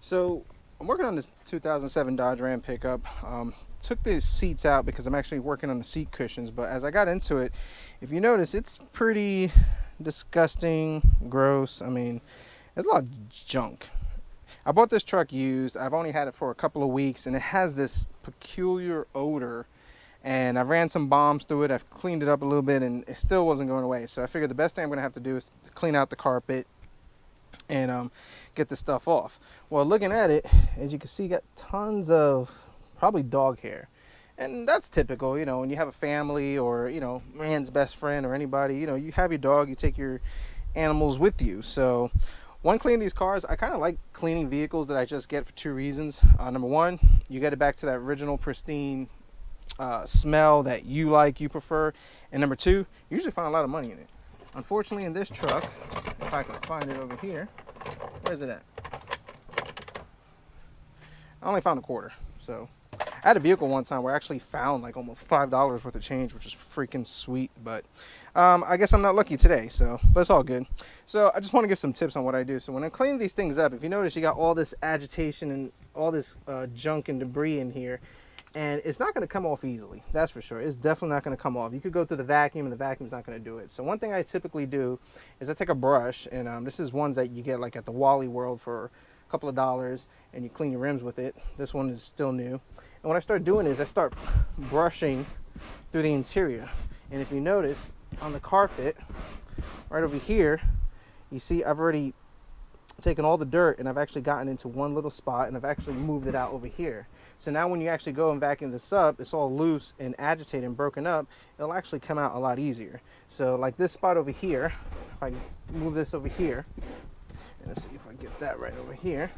So I'm working on this 2007 Dodge Ram pickup. Took the seats out because I'm actually working on the seat cushions, but as I got into it, if you notice, it's pretty disgusting, gross. I mean, there's a lot of junk. I bought this truck used. I've only had it for a couple of weeks, and it has this peculiar odor. And I ran some bombs through it. I've cleaned it up a little bit, and it still wasn't going away. So I figured the best thing I'm going to have to do is to clean out the carpet and get this stuff off. Well, looking at it, as you can see, got tons of probably dog hair. And that's typical, when you have a family or, man's best friend or anybody, you have your dog, you take your animals with you. So when cleaning these cars, I kind of like cleaning vehicles that I just get for two reasons. Number one, you get it back to that original pristine smell that you prefer. And number two, you usually find a lot of money in it. Unfortunately, in this truck, if I can find it over here, where's it at? I only found a quarter. So I had a vehicle one time where I actually found like almost $5 worth of change, which is freaking sweet. But I guess I'm not lucky today, but it's all good. So I just want to give some tips on what I do. So when I'm cleaning these things up, if you notice, you got all this agitation and all this junk and debris in here. And it's not going to come off easily, that's for sure. It's definitely not going to come off. You could go through the vacuum, and the vacuum's not going to do it. So one thing I typically do is I take a brush, and this is ones that you get like at the Wally World for a couple of dollars, and you clean your rims with it. This one is still new. And what I start doing is I start brushing through the interior. And if you notice, on the carpet, right over here, you see I've already taken all the dirt, and I've actually gotten into one little spot, and I've actually moved it out over here. So now when you actually go and vacuum this up, it's all loose and agitated and broken up, it'll actually come out a lot easier. So like this spot over here, if I move this over here, and let's see if I get that right over here.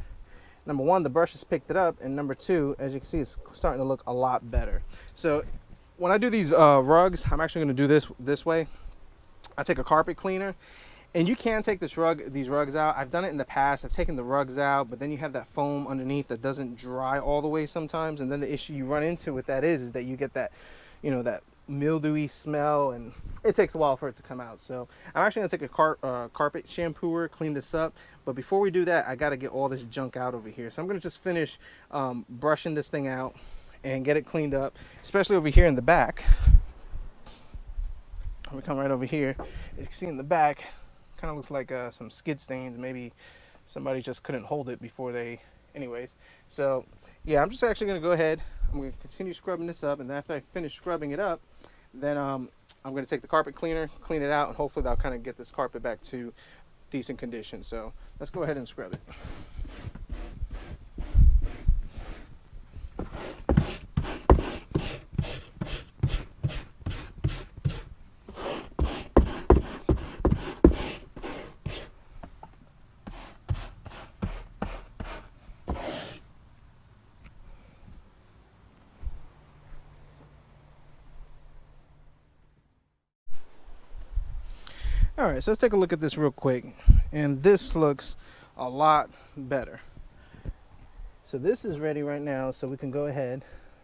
Number one, the brush has picked it up, and number two, as you can see, it's starting to look a lot better. So when I do these rugs, I'm actually going to do this way. I take a carpet cleaner. And you can take these rugs out. I've done it in the past. I've taken the rugs out, but then you have that foam underneath that doesn't dry all the way sometimes. And then the issue you run into with that is that you get that, that mildewy smell, and it takes a while for it to come out. So I'm actually gonna take a carpet shampooer, clean this up. But before we do that, I gotta get all this junk out over here. So I'm gonna just finish brushing this thing out and get it cleaned up, especially over here in the back. We come right over here. You can see in the back, kind of looks like some skid stains. Maybe somebody just couldn't hold it before anyways. So yeah, I'm just actually going to go ahead. I'm going to continue scrubbing this up, and then after I finish scrubbing it up, then I'm going to take the carpet cleaner, clean it out, and hopefully that'll kind of get this carpet back to decent condition. So let's go ahead and scrub it. All right, so let's take a look at this real quick. And this looks a lot better. So this is ready right now, so we can go ahead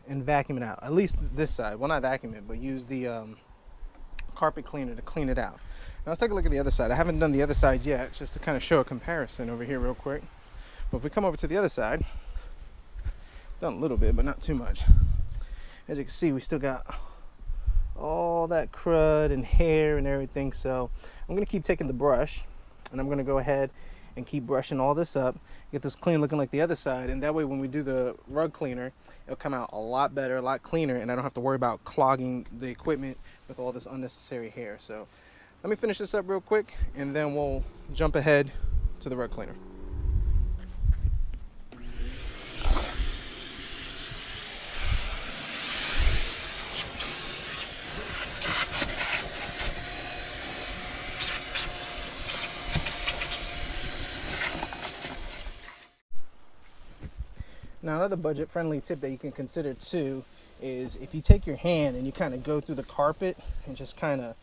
and vacuum it out. At least this side. Well, not vacuum it, but use the carpet cleaner to clean it out. Now let's take a look at the other side. I haven't done the other side yet, just to kind of show a comparison over here real quick. But if we come over to the other side, done a little bit, but not too much. As you can see, we still got all that crud and hair and everything. So I'm going to keep taking the brush, and I'm going to go ahead and keep brushing all this up, get this clean looking like the other side, and that way when we do the rug cleaner, it'll come out a lot better, a lot cleaner, and I don't have to worry about clogging the equipment with all this unnecessary hair. So let me finish this up real quick, and then we'll jump ahead to the rug cleaner. Now, another budget-friendly tip that you can consider too is if you take your hand and you kind of go through the carpet and just kind of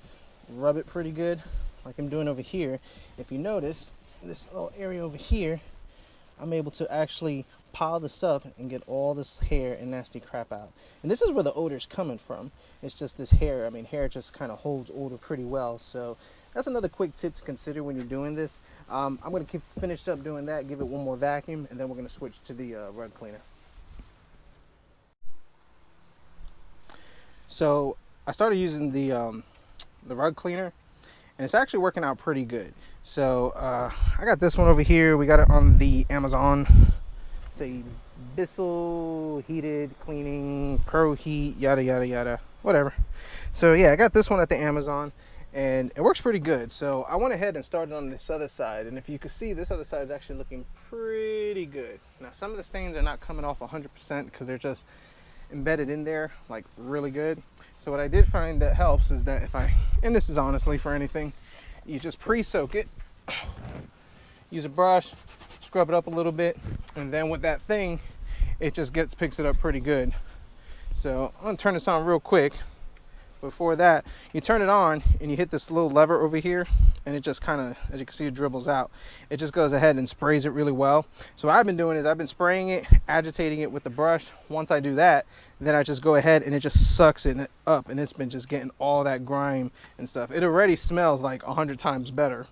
rub it pretty good, like I'm doing over here. If you notice this little area over here, I'm able to actually pile this up and get all this hair and nasty crap out. And this is where the odor's coming from. It's just this hair. I mean, hair just kind of holds odor pretty well. So that's another quick tip to consider when you're doing this. I'm going to keep finished up doing that, give it one more vacuum, and then we're going to switch to the rug cleaner. So I started using the rug cleaner, and it's actually working out pretty good. So I got this one over here. We got it on the Amazon. The Bissell heated cleaning pro heat, yada yada yada, whatever. So yeah, I got this one at the Amazon, and it works pretty good. So I went ahead and started on this other side, and if you can see, this other side is actually looking pretty good. Now some of the stains are not coming off 100% because they're just embedded in there like really good. So what I did find that helps is that if I, and this is honestly for anything, you just pre-soak it, use a brush, scrub it up a little bit, and then with that thing, it just picks it up pretty good. So I'm gonna turn this on real quick. Before that, you turn it on and you hit this little lever over here, and it just kind of, as you can see, it dribbles out. It just goes ahead and sprays it really well. So what I've been doing is I've been spraying it, agitating it with the brush. Once I do that, then I just go ahead and it just sucks it up, and it's been just getting all that grime and stuff. It already smells like 100 times better,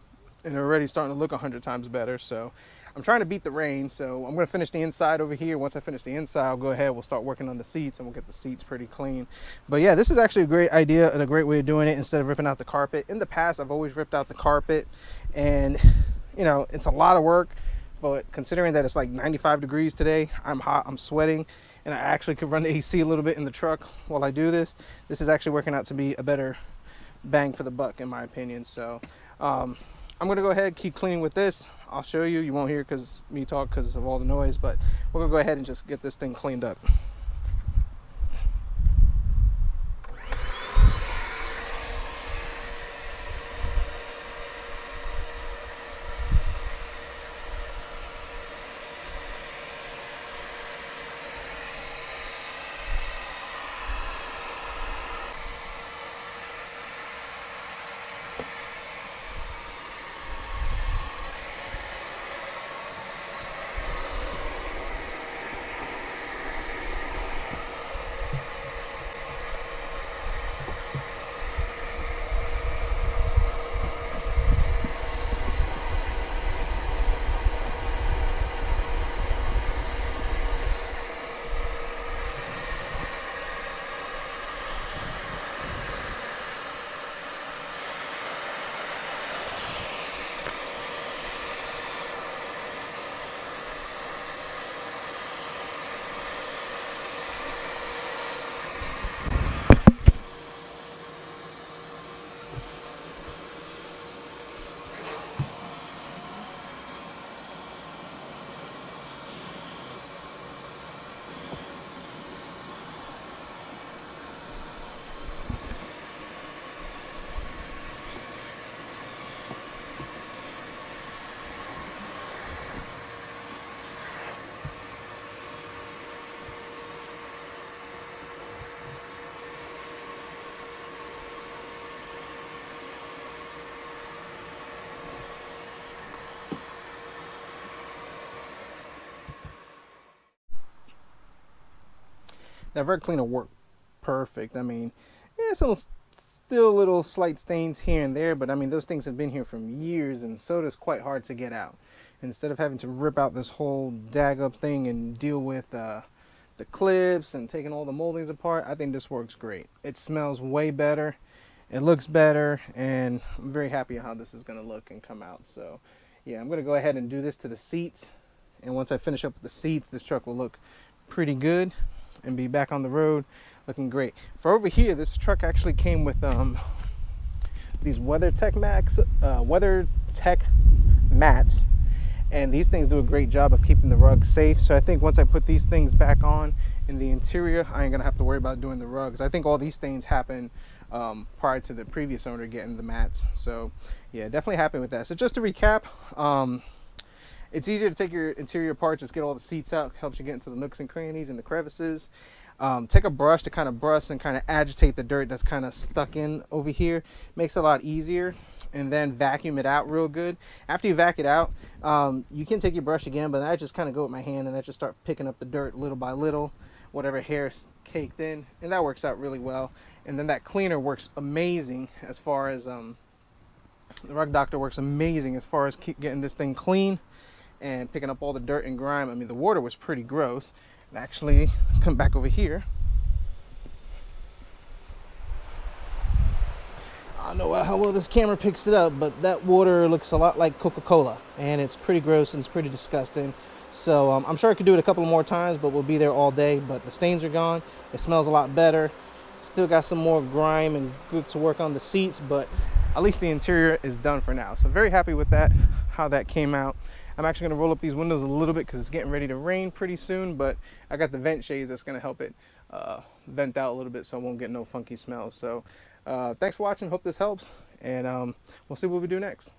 and already starting to look 100 times better. So I'm trying to beat the rain, so I'm going to finish the inside over here. Once I finish the inside, I'll go ahead, we'll start working on the seats, and we'll get the seats pretty clean. But yeah, this is actually a great idea and a great way of doing it instead of ripping out the carpet. In the past, I've always ripped out the carpet, and you know, it's a lot of work, but considering that it's like 95 degrees today, I'm hot, I'm sweating, and I actually could run the AC a little bit in the truck while I do this. This is actually working out to be a better bang for the buck, in my opinion. So I'm going to go ahead, keep cleaning with this. I'll show you. You won't hear me talk because of all the noise, but we're going to go ahead and just get this thing cleaned up. That rug cleaner worked perfect. I mean, yeah, some still little slight stains here and there, but I mean, those things have been here from years, and soda's quite hard to get out. Instead of having to rip out this whole dag up thing and deal with the clips and taking all the moldings apart, I think this works great. It smells way better, it looks better, and I'm very happy how this is going to look and come out. So yeah, I'm going to go ahead and do this to the seats, and once I finish up with the seats, this truck will look pretty good and be back on the road looking great. For over here, this truck actually came with these WeatherTech mats, and these things do a great job of keeping the rug safe. So I think once I put these things back on in the interior, I ain't gonna have to worry about doing the rugs. I think all these stains happen prior to the previous owner getting the mats. So yeah, definitely happy with that. So just to recap, it's easier to take your interior apart, just get all the seats out, helps you get into the nooks and crannies and the crevices. Take a brush to kind of brush and kind of agitate the dirt that's kind of stuck in over here. Makes it a lot easier. and then vacuum it out real good. After you vac it out, you can take your brush again, but I just kind of go with my hand and I just start picking up the dirt little by little, whatever hair is caked in, and that works out really well. And then that cleaner works amazing as far as the Rug Doctor works amazing as far as keep getting this thing clean and picking up all the dirt and grime. I mean, the water was pretty gross. And actually, come back over here. I don't know how well this camera picks it up, but that water looks a lot like Coca-Cola, and it's pretty gross and it's pretty disgusting. So I'm sure I could do it a couple more times, but we'll be there all day. But the stains are gone. It smells a lot better. Still got some more grime and good to work on the seats, but at least the interior is done for now. So very happy with that, how that came out. I'm actually going to roll up these windows a little bit because it's getting ready to rain pretty soon, but I got the vent shades that's going to help it vent out a little bit so I won't get no funky smells. So thanks for watching. Hope this helps, and we'll see what we do next.